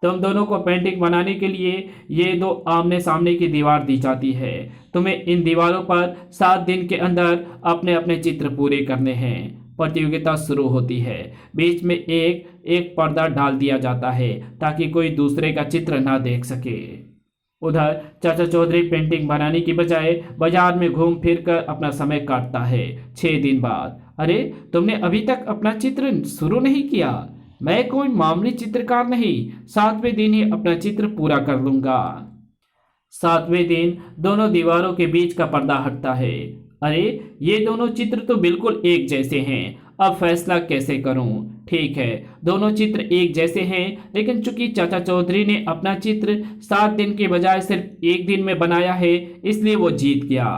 A: तुम दोनों को पेंटिंग बनाने के लिए ये दो आमने सामने की दीवार दी जाती है। तुम्हें इन दीवारों पर 7 दिन के अंदर अपने अपने चित्र पूरे करने हैं। प्रतियोगिता शुरू होती है। बीच में एक एक पर्दा डाल दिया जाता है ताकि कोई दूसरे का चित्र ना देख सके। उधर चाचा चौधरी पेंटिंग बनाने की बजाय बाजार में घूम फिर कर अपना समय काटता है। 6 दिन बाद, अरे तुमने अभी तक अपना चित्र शुरू नहीं किया। मैं कोई मामूली चित्रकार नहीं, 7वें दिन ही अपना चित्र पूरा कर लूंगा। 7वें दिन दोनों दीवारों के बीच का पर्दा हटता है। अरे ये दोनों चित्र तो बिल्कुल एक जैसे हैं, अब फैसला कैसे करूं? ठीक है, दोनों चित्र एक जैसे हैं, लेकिन चूंकि चाचा चौधरी ने अपना चित्र 7 दिन के बजाय सिर्फ 1 दिन में बनाया है, इसलिए वो जीत गया।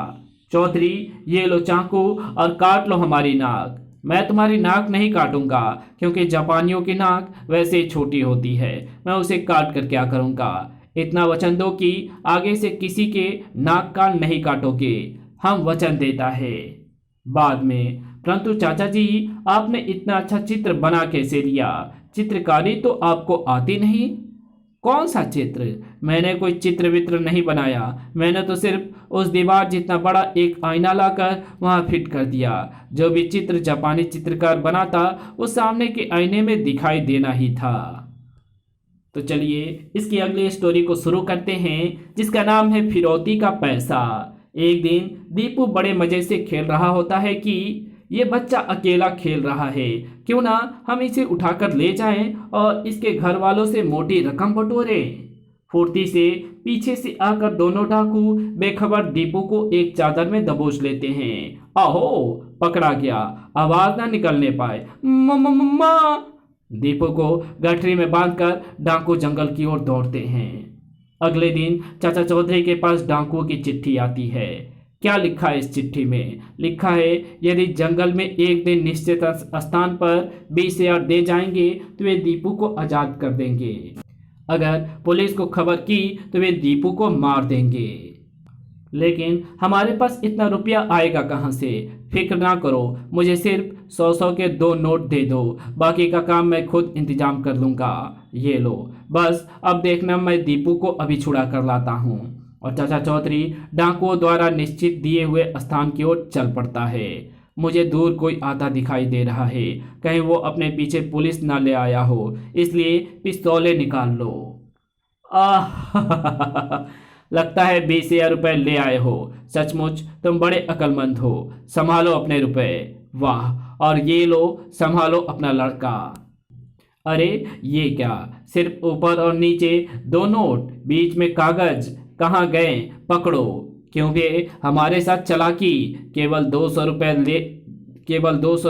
A: चौधरी, ये लो चाकू और काट लो हमारी नाक। मैं तुम्हारी नाक नहीं काटूंगा, क्योंकि जापानियों की नाक वैसे ही छोटी होती है। मैं उसे काट कर क्या करूंगा? इतना वचन दो कि आगे से किसी के नाक कान नहीं काटोगे। हम वचन देता है। बाद में, परंतु चाचा जी, आपने इतना अच्छा चित्र बना कैसे लिया? चित्रकारी तो आपको आती नहीं। कौन सा चित्र? मैंने कोई चित्र वित्र नहीं बनाया। मैंने तो सिर्फ उस दीवार जितना बड़ा एक आईना लाकर वहां फिट कर दिया। जो भी चित्र जापानी चित्रकार बनाता, वो सामने के आईने में दिखाई देना ही था। तो चलिए इसकी अगली स्टोरी को शुरू करते हैं, जिसका नाम है फिरौती का पैसा। एक दिन दीपू बड़े मजे से खेल रहा होता है कि ये बच्चा अकेला खेल रहा है, क्यों ना हम इसे उठाकर ले जाएं और इसके घर वालों से मोटी रकम बटोरें। फुर्ती से पीछे से आकर दोनों डाकू बेखबर दीपू को एक चादर में दबोच लेते हैं। आहो, पकड़ा गया, आवाज ना निकलने पाए। मम्मा! दीपू को गठरी में बांधकर डाकू जंगल की ओर दौड़ते हैं। अगले दिन चाचा चौधरी के पास डाकुओं की चिट्ठी आती है। क्या लिखा है इस चिट्ठी में? लिखा है, यदि जंगल में एक दिन निश्चित स्थान पर 20,000 दे जाएंगे तो वे दीपू को आजाद कर देंगे। अगर पुलिस को खबर की तो वे दीपू को मार देंगे। लेकिन हमारे पास इतना रुपया आएगा कहाँ से? फिक्र ना करो, मुझे सिर्फ 100 के 2 नोट दे दो, बाकी का काम मैं खुद इंतजाम कर लूँगा। ये लो, बस अब देखना मैं दीपू को अभी छुड़ा कर लाता हूँ। और चाचा चौधरी डाकुओं द्वारा निश्चित दिए हुए स्थान की ओर चल पड़ता है। मुझे दूर कोई आता दिखाई दे रहा है, कहीं वो अपने पीछे पुलिस ना ले आया हो, इसलिए पिस्तौलें निकाल लो। आह लगता है 20,000 रुपए ले आए हो। सचमुच तुम बड़े अक्लमंद हो। संभालो अपने रुपए। वाह, और ये लो, संभालो अपना लड़का। अरे ये क्या, सिर्फ ऊपर और नीचे 2 नोट, बीच में कागज, कहाँ गए? पकड़ो। क्योंकि हमारे साथ चालाकी, केवल 200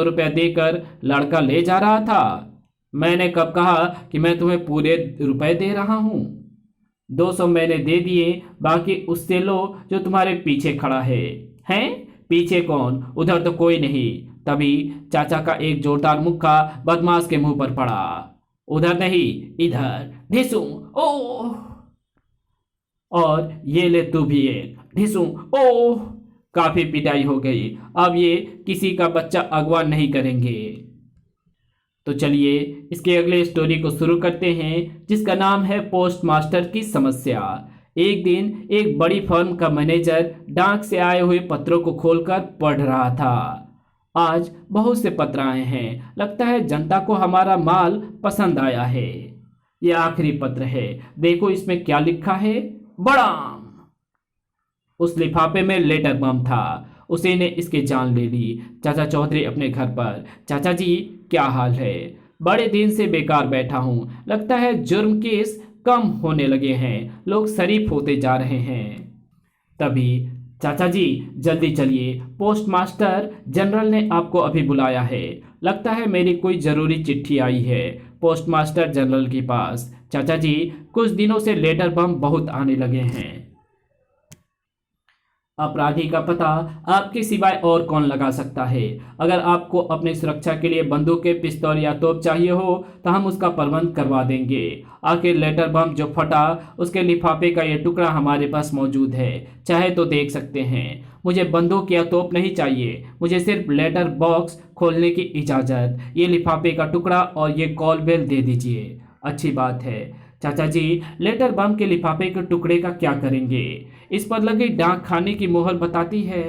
A: रुपये देकर लड़का ले जा रहा था। मैंने कब कहा कि मैं तुम्हें पूरे रुपए दे रहा हूँ? 200 मैंने दे दिए, बाकी उससे लो जो तुम्हारे पीछे खड़ा है। हैं? पीछे कौन? उधर तो कोई नहीं। तभी चाचा का एक जोरदार मुक्का बदमाश के मुंह पर पड़ा। उधर नहीं, इधर। ढिसू! ओह! और ये ले तू भी एक। ढिसू! ओह! काफी पिटाई हो गई। अब ये किसी का बच्चा अगवा नहीं करेंगे। तो चलिए इसके अगले स्टोरी को शुरू करते हैं, जिसका नाम है पोस्टमास्टर की समस्या। एक दिन एक बड़ी फर्म का मैनेजर डाक से आए हुए पत्रों को खोलकर पढ़ रहा था। आज बहुत से पत्र आए हैं, लगता है जनता को हमारा माल पसंद आया है। यह आखिरी पत्र है, देखो इसमें क्या लिखा है। बड़ा उस लिफाफे में लेटर बम था, उसी ने इसकी जान ले ली। चाचा चौधरी अपने घर पर। चाचा जी, क्या हाल है? बड़े दिन से बेकार बैठा हूँ, लगता है जुर्म केस कम होने लगे हैं, लोग शरीफ होते जा रहे हैं। तभी चाचा जी जल्दी चलिए, पोस्टमास्टर जनरल ने आपको अभी बुलाया है। लगता है मेरी कोई जरूरी चिट्ठी आई है पोस्टमास्टर जनरल के पास। चाचा जी, कुछ दिनों से लेटर बम बहुत आने लगे हैं। अपराधी का पता आपके सिवाय और कौन लगा सकता है? अगर आपको अपनी सुरक्षा के लिए बंदूकें, पिस्तौल या तोप चाहिए हो तो हम उसका प्रबंध करवा देंगे। आखिर लेटर बम जो फटा, उसके लिफाफे का ये टुकड़ा हमारे पास मौजूद है, चाहे तो देख सकते हैं। मुझे बंदूक या तोप नहीं चाहिए, मुझे सिर्फ लेटर बॉक्स खोलने की इजाज़त, ये लिफाफे का टुकड़ा और ये कॉल बेल दे दीजिए। अच्छी बात है। चाचा जी, लेटर बम के लिफाफे के टुकड़े का क्या करेंगे? इस पर लगी डाक खाने की मोहर बताती है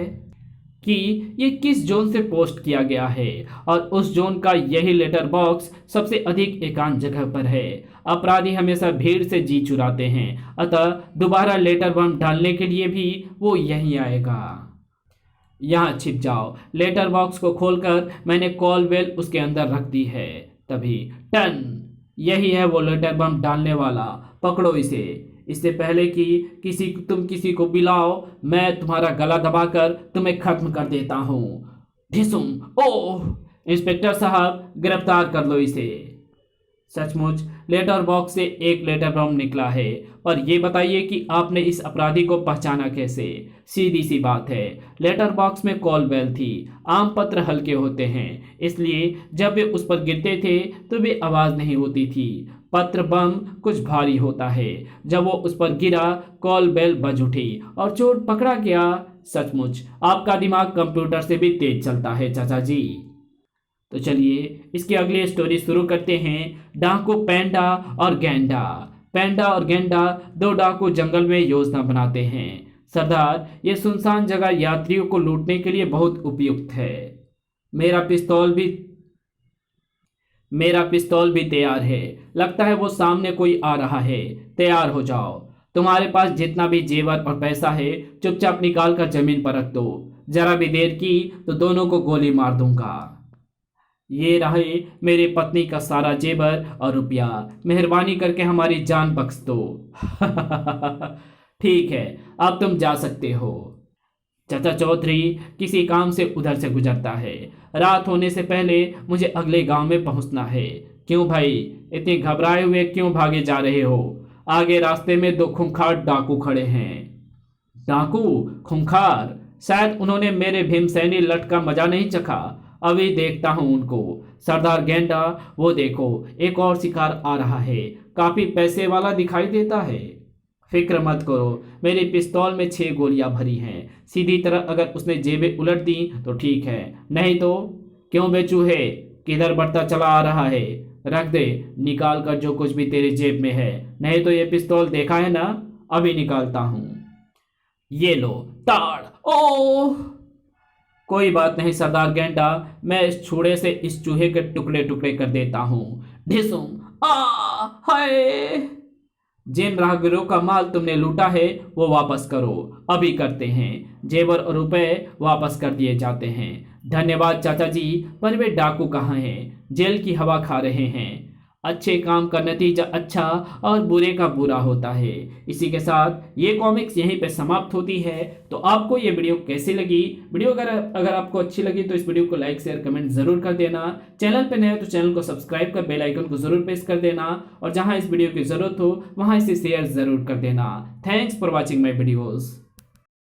A: कि ये किस जोन से पोस्ट किया गया है और उस जोन का यही लेटर बॉक्स सबसे अधिक एकांत जगह पर है। अपराधी हमेशा भीड़ से जी चुराते हैं, अतः दोबारा लेटर बम डालने के लिए भी वो यहीं आएगा। यहाँ छिप जाओ। लेटर बॉक्स को खोलकर मैंने कॉल बेल उसके अंदर रख दी है। तभी टन, यही है वो लेटर बम डालने वाला, पकड़ो इसे। इससे पहले कि तुम किसी को बुलाओ, मैं तुम्हारा गला दबाकर तुम्हें खत्म कर देता हूँ। ढिसुम, ओह! इंस्पेक्टर साहब, गिरफ्तार कर लो इसे। सचमुच लेटर बॉक्स से एक लेटर बम निकला है, पर यह बताइए कि आपने इस अपराधी को पहचाना कैसे? सीधी सी बात है, लेटर बॉक्स में कॉल बेल थी। आम पत्र हल्के होते हैं, इसलिए जब वे उस पर गिरते थे तो वे आवाज नहीं होती थी। पत्र बम कुछ भारी होता है। जब वो उस पर गिरा, कॉल बेल बज उठी और चोर पकड़ा गया। सचमुच आपका दिमाग कंप्यूटर से भी तेज चलता है चाचा जी। तो चलिए इसकी अगली स्टोरी शुरू करते हैं। डाकू पैंडा और गेंडा। पैंडा और गेंडा दो डाकू जंगल में योजना बनाते हैं। सरदार, ये सुनसान जगह यात्रियों को लूटने के लिए बहुत उपयुक्त है। मेरा पिस्तौल भी तैयार है। लगता है वो सामने कोई आ रहा है। तैयार हो जाओ। तुम्हारे पास जितना भी जेवर और पैसा है चुपचाप निकाल कर जमीन पर रख दो। जरा भी देर की तो दोनों को गोली मार दूंगा। ये रहे मेरी पत्नी का सारा जेवर और रुपया। मेहरबानी करके हमारी जान बख्श दो। ठीक है, अब तुम जा सकते हो। चाचा चौधरी किसी काम से उधर से गुजरता है। रात होने से पहले मुझे अगले गांव में पहुंचना है। क्यों भाई, इतने घबराए हुए क्यों भागे जा रहे हो? आगे रास्ते में दो खूंखार डाकू खड़े हैं। डाकू? खूंखार? शायद उन्होंने मेरे भीमसैनी लट का मजा नहीं चखा। अभी देखता हूं उनको। सरदार गेंडा, वो देखो एक और शिकार आ रहा है। काफी पैसे वाला दिखाई देता है। फिक्र मत करो, मेरी पिस्तौल में 6 गोलियां भरी हैं। सीधी तरह अगर उसने जेबें उलट दी तो ठीक है, नहीं तो क्यों बे चूहे, किधर बढ़ता चला आ रहा है? रख दे निकाल कर जो कुछ भी तेरे जेब में है, नहीं तो ये पिस्तौल देखा है ना, अभी निकालता हूं। ये लो ताड़। ओह! कोई बात नहीं सरदार गेंडा, मैं इस छुरे से इस चूहे के टुकड़े टुकड़े कर देता हूं। ढिसुम, आ हाय! जिन राहगीरों का माल तुमने लूटा है वो वापस करो। अभी करते हैं। जेवर और रुपए वापस कर दिए जाते हैं। धन्यवाद चाचा जी, पर वे डाकू कहाँ हैं? जेल की हवा खा रहे हैं। अच्छे काम का नतीजा अच्छा और बुरे का बुरा होता है। इसी के साथ ये कॉमिक्स यहीं पे समाप्त होती है। तो आपको ये वीडियो कैसी लगी? वीडियो अगर आपको अच्छी लगी तो इस वीडियो को लाइक शेयर कमेंट जरूर कर देना। चैनल पे नए हो तो चैनल को सब्सक्राइब कर बेल आइकन को जरूर प्रेस कर देना और जहां इस वीडियो की जरूरत हो वहां इसे शेयर जरूर कर देना। Thanks for watching my videos.